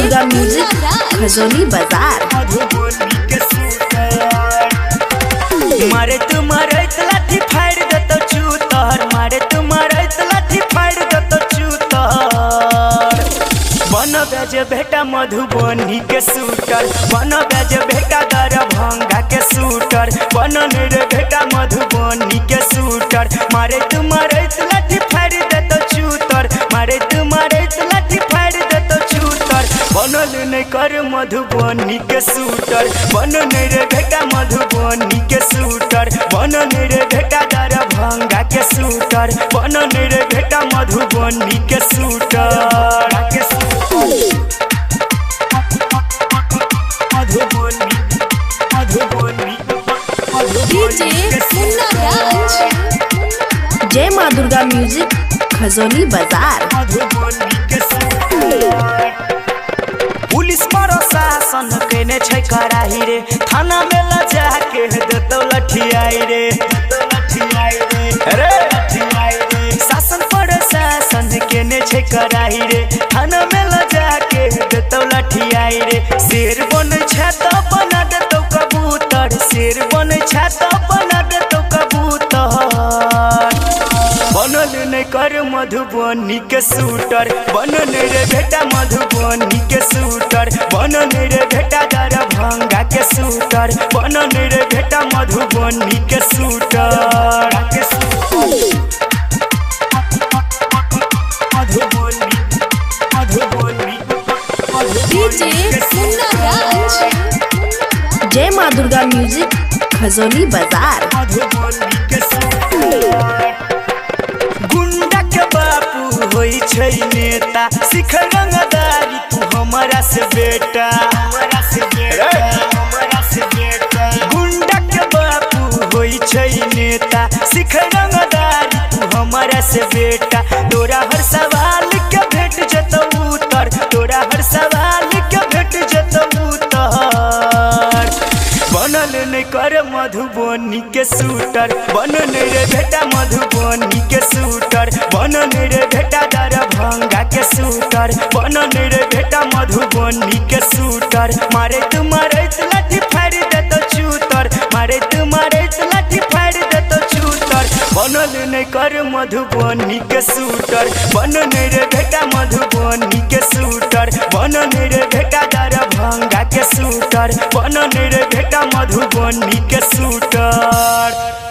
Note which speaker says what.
Speaker 1: Durga music Khajauli बाजार।
Speaker 2: मारे तुम्हारे लाठी फाड़ दे तो चूतर, मारे तुम्हारे लाठी फाड़ दे तो चूतर। बन बेज बेटा मधुबनी के शूटर, बन बेज बेटा दरभंगा के शूटर, बन रे बेटा मधुबनी के शूटर। मारे तुम्हारे लाठी फाड़ दे तो चूतर, मारे तुम्हारे लाठी फाड़ दे तो चूतर। बनल नहीं कर मधुबनी के शूटर, बन रे बेटा मधुबनी के शूटर, बन रे बेटा दरभंगा के शूटर, बन रे बेटा मधुबनी के शूटर। मधुबनी मधुबनी
Speaker 1: जय माँ दुर्गा म्यूजिक खजोली बाजार।
Speaker 2: पुलिस प्रशासन केने छै कराही रे, थाना में ल जाके देतो लठियाई रे, अरे लठियाई रे। शासन प्रशासन केने छै कराही रे, थाना में ल जाके देतो लठियाई रे। शेर बन छै तो बना देतो कबूतर, शेर बन छै तो बना देतो कबूतर। बनल नहीं कर मधुबनी के शूटर, बन रे बेटा मधुबनी के शूटर, बन रे बेटा दरभंगा के शूटर, बन रे बेटा मधुबनी के शूटर। मधुबनी मधुबनी
Speaker 1: जय माँ दुर्गा म्यूजिक खजोली बाजार।
Speaker 2: गुंडा के बापू होई छै नेता, सिख रंगदारी तू हमारा से बेटा, हमारा से बेटा, हमारा से बेटा। गुंडा के बापू होई छै नेता, सिख रंगदारी तू हमारा से बेटा। तोरा हर सवाल के भेट जतो उत्तर, तोरा हर सवाल के भेट जतो उत्तर। बनल नहीं कर मधुबनी के शूटर, बन रे बेटा मधुबनी के शूटर, बन रे बेटा दरभंगा के शूटर, बन रे बेटा मधुबनी के शूटर। मारे तुम्हारे लाठी फाड़ दे तो चूतर, मारे तुम्हारे लाठी फाड़ दे तो चूतर। बनल नहीं कर मधुबनी के शूटर, बन रे बेटा मधुबनी के शूटर, बन रे बेटा दरभंगा के शूटर, बन रे बेटा मधुबनी के शूटर।